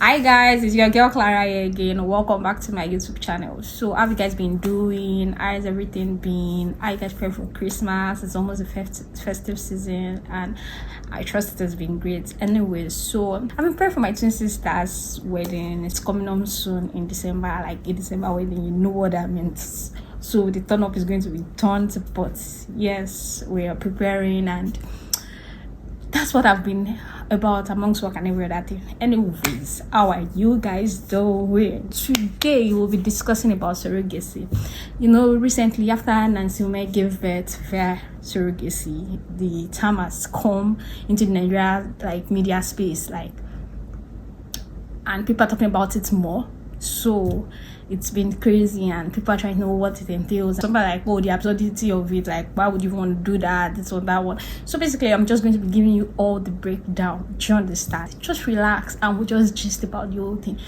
Hi guys, it's your girl Clara here again. Welcome back to my YouTube channel. So how have you guys been doing? How has everything been? How you guys preparing for Christmas? It's almost the festive season and I trust it has been great. Anyways, so I've been preparing for my twin sister's wedding. It's coming up soon in December, like a December wedding. You know what that means. So the turn up is going to be tons, but yes, we are preparing and that's what I've been about amongst work and every other thing. Anyways, how are you guys doing? Today we'll be discussing about surrogacy. You know, recently after Nancy Umeh gave birth via surrogacy, the term has come into the Nigeria media space, and people are talking about it more. So it's been crazy and people are trying to know what it entails. Somebody like, oh, the absurdity of it, like why would you want to do that, this or that one. So basically I'm just going to be giving you all the breakdown. Do you understand? Just relax and we'll just gist about the whole thing.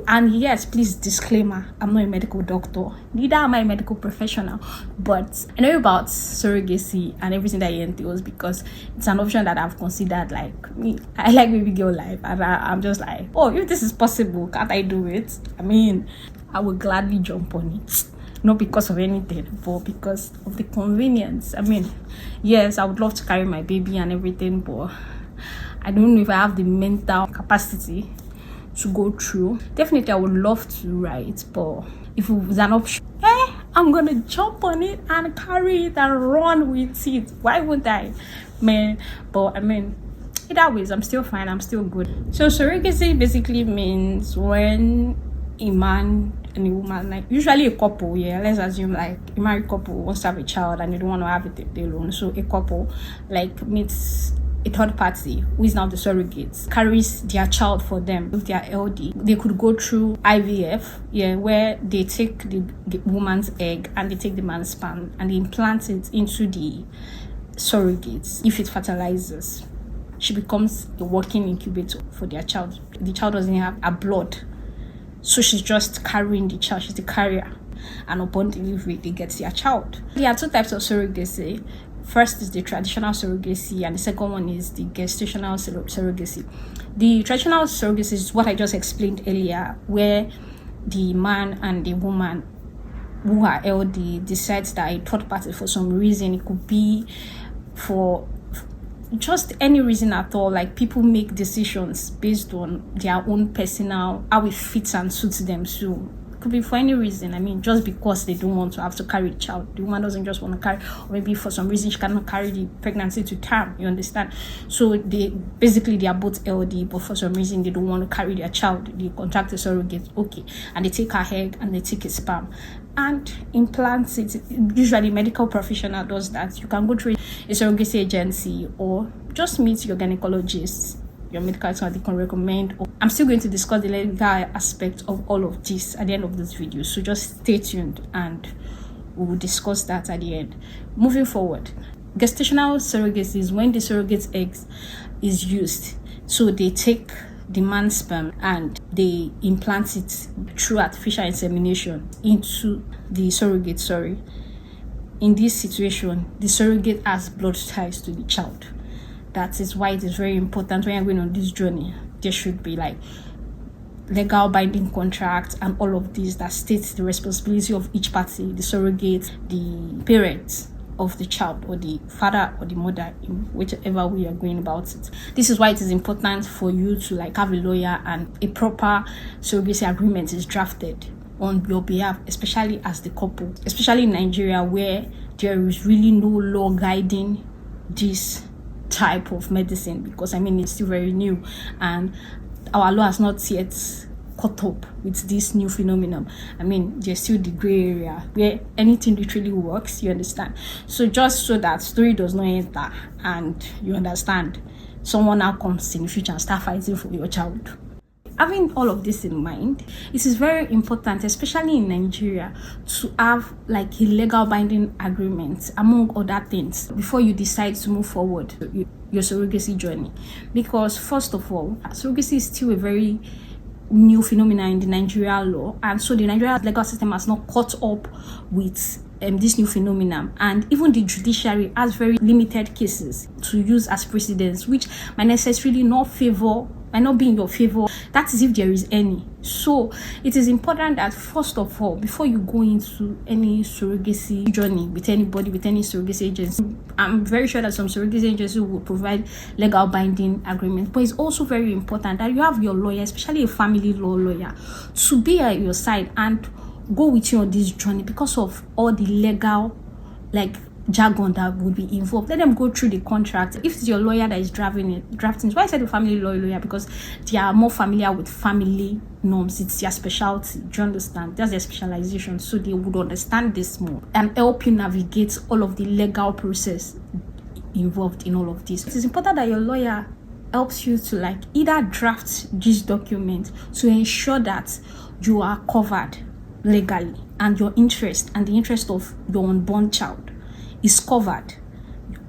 And yes, please, disclaimer, I'm not a medical doctor, neither am I a medical professional, but I know about surrogacy and everything that it entails because it's an option that I've considered. Like me, I like baby girl life and I'm just like, oh, if this is possible, can't I do it? I mean, I would gladly jump on it, not because of anything, but because of the convenience. I mean, yes, I would love to carry my baby and everything, but I don't know if I have the mental capacity to go through. Definitely, I would love to, right? But if it was an option, I'm gonna jump on it and carry it and run with it. Why would I, man? But I mean, either ways, I'm still fine. I'm still good. So surrogacy basically means when a man and a woman, like usually a couple, let's assume like a married couple wants to have a child and they don't want to have it alone. So a couple like meets a third party who is now the surrogate, carries their child for them if they are LD. They could go through IVF, where they take the woman's egg and they take the man's sperm and they implant it into the surrogates. If it fertilizes, she becomes a working incubator for their child. The child doesn't have a blood, so she's just carrying the child. She's the carrier, and upon delivery they get their child. There are two types of surrogacy. First is the traditional surrogacy and the second one is the gestational surrogacy. The traditional surrogacy is what I just explained earlier, where the man and the woman who are LD decides that a third party, for some reason, it could be for just any reason at all, like people make decisions based on their own personal, how it fits and suits them. So it could be for any reason. I mean, just because they don't want to have to carry a child, the woman doesn't just want to carry, or maybe for some reason she cannot carry the pregnancy to term, you understand? So they are both LD, but for some reason they don't want to carry their child. They contract a surrogate, okay, and they take her egg and they take his sperm and implants it. Usually medical professional does that. You can go through a surrogacy agency or just meet your gynecologist, your medical expert. They can recommend. I'm still going to discuss the legal aspect of all of this at the end of this video, so just stay tuned and we will discuss that at the end. Moving forward, gestational surrogacy is when the surrogate eggs is used. So they take the man's sperm and they implant it through artificial insemination into the surrogate. In this situation, the surrogate has blood ties to the child. That is why it is very important when you're going on this journey. There should be like legal binding contracts and all of this that states the responsibility of each party, the surrogate, the parents of the child, or the father or the mother, in whichever way you're going about it. This is why it is important for you to like have a lawyer and a proper surrogacy agreement is drafted on your behalf, especially as the couple, especially in Nigeria where there is really no law guiding this type of medicine, because I mean it's still very new and our law has not yet caught up with this new phenomenon. I mean, there's still the gray area where anything literally works, you understand? So just so that story does not enter and you understand, someone now comes in the future and start fighting for your child. Having all of this in mind, it is very important, especially in Nigeria, to have like a legal binding agreement, among other things, before you decide to move forward your surrogacy journey. Because first of all, surrogacy is still a very new phenomena in the Nigerian law, and so the Nigerian legal system has not caught up with this new phenomenon, and even the judiciary has very limited cases to use as precedents, which might necessarily not favor might not be in your favor. That is if there is any. So it is important that first of all, before you go into any surrogacy journey with anybody, with any surrogacy agency, I'm very sure that some surrogacy agencies will provide legal binding agreements, but it's also very important that you have your lawyer, especially a family law lawyer, to be at your side and go with you on this journey because of all the legal jargon that would be involved. Let them go through the contract. If it's your lawyer that is drafting it, why I said the family lawyer, because they are more familiar with family norms. It's their specialty. Do you understand? That's their specialization, so they would understand this more and help you navigate all of the legal process involved in all of this. It is important that your lawyer helps you to either draft this document to ensure that you are covered legally and your interest and the interest of your unborn child is covered,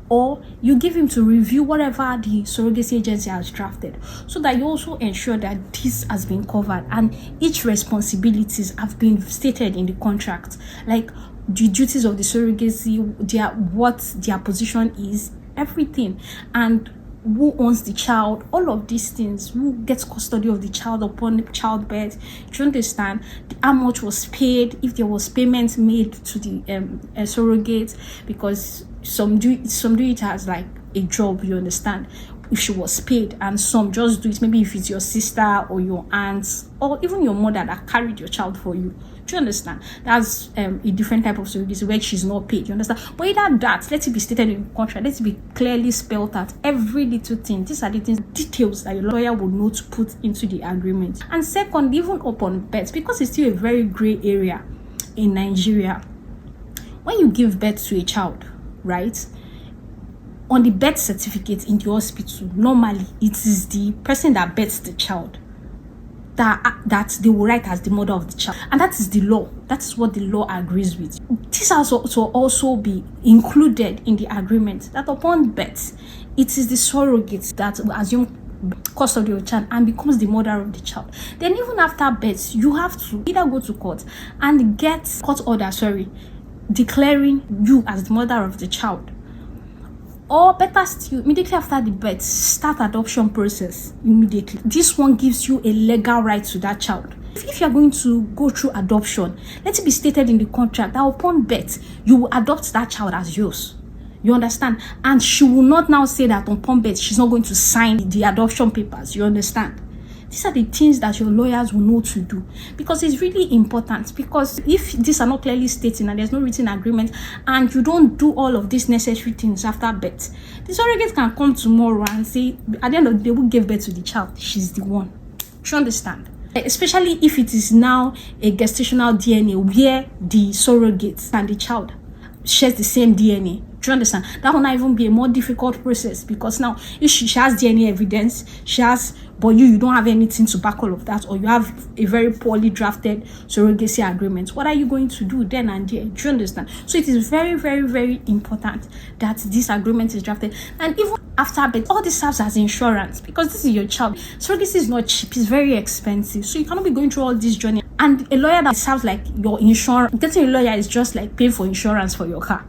or you give him to review whatever the surrogacy agency has drafted, so that you also ensure that this has been covered and each responsibilities have been stated in the contract, like the duties of the surrogacy, what their position is, everything, and who owns the child, all of these things, who gets custody of the child upon childbirth. Do you understand? How much was paid, if there was payment made to the surrogate, because some do it as a job, you understand, if she was paid, and some just do it maybe if it's your sister or your aunt or even your mother that carried your child for you. Do you understand? That's a different type of surrogacy where she's not paid. You understand? But either that, let it be stated in the contract, let it be clearly spelled out, every little thing. These are the details that your lawyer will know to put into the agreement. And second, even upon birth, because it's still a very gray area in Nigeria, when you give birth to a child, right, on the birth certificate in the hospital, normally it is the person that births the child that they will write as the mother of the child, and that is the law. That is what the law agrees with. This has to also be included in the agreement that upon birth, it is the surrogate that will assume custody of the child and becomes the mother of the child. Then even after birth, you have to either go to court and get court order, declaring you as the mother of the child, or better still, immediately after the birth, start adoption process immediately. This one gives you a legal right to that child. If you are going to go through adoption, let it be stated in the contract that upon birth, you will adopt that child as yours. You understand? And she will not now say that upon birth, she's not going to sign the adoption papers. You understand? These are the things that your lawyers will know to do, because it's really important. Because if these are not clearly stating and there's no written agreement and you don't do all of these necessary things after birth, the surrogate can come tomorrow and say, at the end of the day, who gave birth to the child? She's the one. Do you understand? Especially if it is now a gestational DNA where the surrogate and the child shares the same DNA. Do you understand? That will not even be a more difficult process, because now if she has DNA evidence, but you don't have anything to back all of that, or you have a very poorly drafted surrogacy agreement, what are you going to do then and there? Do you understand? So it is very, very, very important that this agreement is drafted. And even after birth, all this serves as insurance, because this is your child. Surrogacy is not cheap, it's very expensive, so you cannot be going through all this journey. And a lawyer that serves like your insurance, getting a lawyer is just like paying for insurance for your car.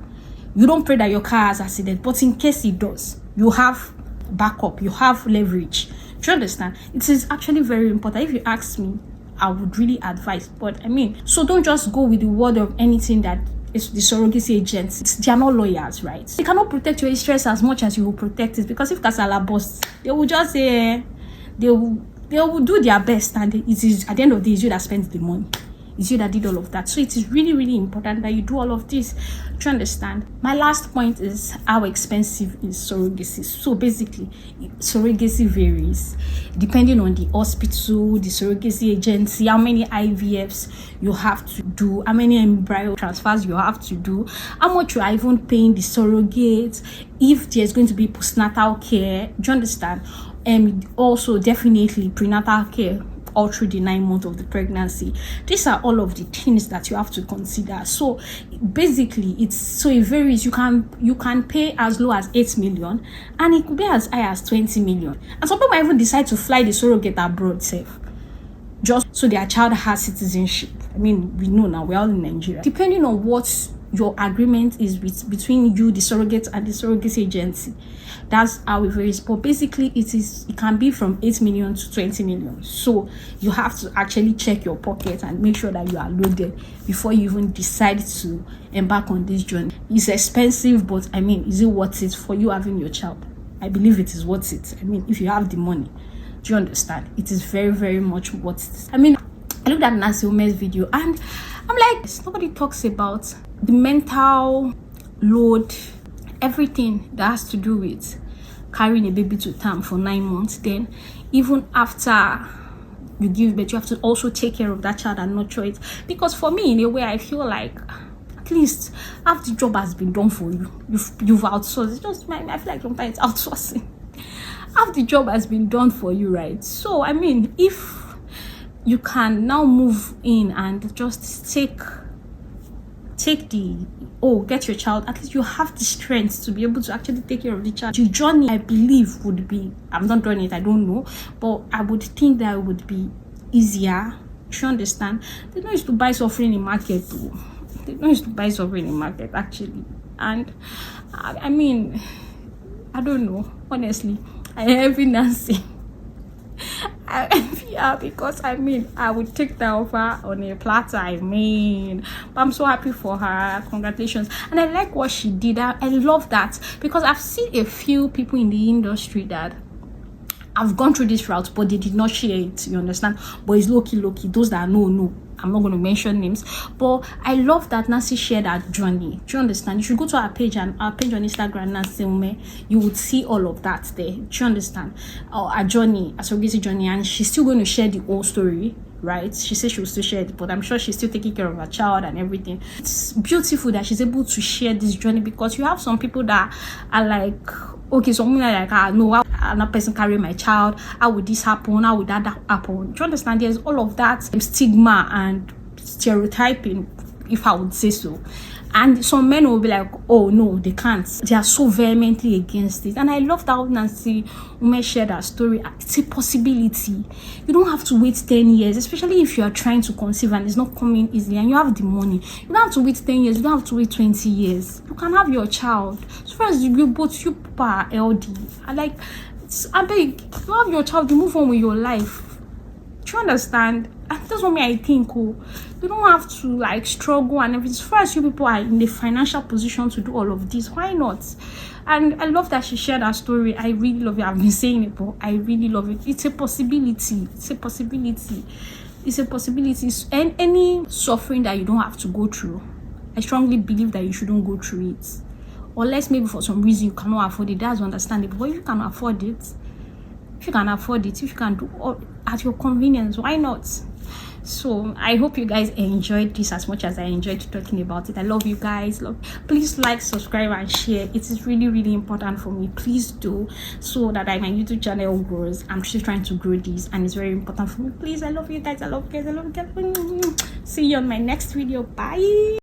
You don't pray that your car has accident, but in case it does, you have backup, you have leverage. Do you understand? It is actually very important. If you ask me, I would really advise. But so don't just go with the word of anything that is the surrogacy agents. They are not lawyers, right? They cannot protect your interest as much as you will protect it, because if Kasala busts, they will just say they will do their best, and it is at the end of the day, it's you that spends the money. It's you that did all of that. So it is really, really important that you do all of this. Do you understand? My last point is how expensive is surrogacy. So basically, surrogacy varies depending on the hospital, the surrogacy agency, how many IVFs you have to do, how many embryo transfers you have to do, how much you are even paying the surrogate, if there's going to be postnatal care. Do you understand? And also definitely prenatal care all through the 9 months of the pregnancy. These are all of the things that you have to consider. So basically it varies. You can pay as low as 8 million, and it could be as high as 20 million. And some people even decide to fly the surrogate abroad safe, just so their child has citizenship. We know now, we're all in Nigeria. Depending on what your agreement is between you, the surrogate, and the surrogacy agency. That's how it varies. But basically, it can be from 8 million to 20 million. So you have to actually check your pocket and make sure that you are loaded before you even decide to embark on this journey. It's expensive, but I mean, is it worth it for you having your child? I believe it is worth it. I mean, if you have the money, do you understand? It is very, very much worth it. I mean, I looked at Nancy Ume's video and I'm like, nobody talks about the mental load, everything that has to do with carrying a baby to term for 9 months. Then even after you give birth, you have to also take care of that child and nurture it. Because for me, in a way, I feel like at least half the job has been done for you. You've outsourced. It's just I feel like sometimes it's outsourcing. Half the job has been done for you, right? So I mean, if you can now move in and just take get your child, at least you have the strength to be able to actually take care of the child. The journey, I believe, would be, I'm not doing it, I don't know, but I would think that it would be easier. Do you understand? They don't used to buy suffering in market too. They don't used to buy suffering in market actually. And I mean, I don't know, honestly. I envy Nancy. I envy her because I mean, I would take that offer on a platter. I mean, but I'm so happy for her. Congratulations. And I like what she did. I love that because I've seen a few people in the industry that I've gone through this route, but they did not share it. You understand? But it's low-key. Those that know. I'm not going to mention names, but I love that Nancy shared that journey. Do you understand? You should go to our page and our page on Instagram, Nancy Ume. You would see all of that there. Do you understand? Our journey, a surrogacy journey, and she's still going to share the whole story, right? She said she will still share it, but I'm sure she's still taking care of her child and everything. It's beautiful that she's able to share this journey because you have some people that are like, okay, something like, no, another person carry my child, how would this happen, how would that happen? Do you understand? There's all of that stigma and stereotyping, if I would say so. And some men will be like, oh no, they can't. They are so vehemently against it. And I love that Nancy Ume shared that story. It's a possibility. You don't have to wait 10 years, especially if you are trying to conceive and it's not coming easily and you have the money. You don't have to wait 10 years. You don't have to wait 20 years. You can have your child. So far as you both you people are healthy. I beg, you have your child, you move on with your life. Do you understand? And that's what I think. You don't have to like struggle and everything. As far as you people are in the financial position to do all of this, why not? And I love that she shared her story. I really love it. I've been saying it, but I really love it. It's a possibility. It's a possibility. It's a possibility. And any suffering that you don't have to go through, I strongly believe that you shouldn't go through it. Unless maybe for some reason you cannot afford it. That's understandable. But if you can afford it, if you can do all at your convenience, why not? So I hope you guys enjoyed this as much as I enjoyed talking about it. I love you guys. Please like, subscribe, and share. It is really, really important for me. Please do, so that my YouTube channel grows. I'm still trying to grow this, and it's very important for me. Please, I love you guys. I love you guys. I love you guys. See you on my next video. Bye.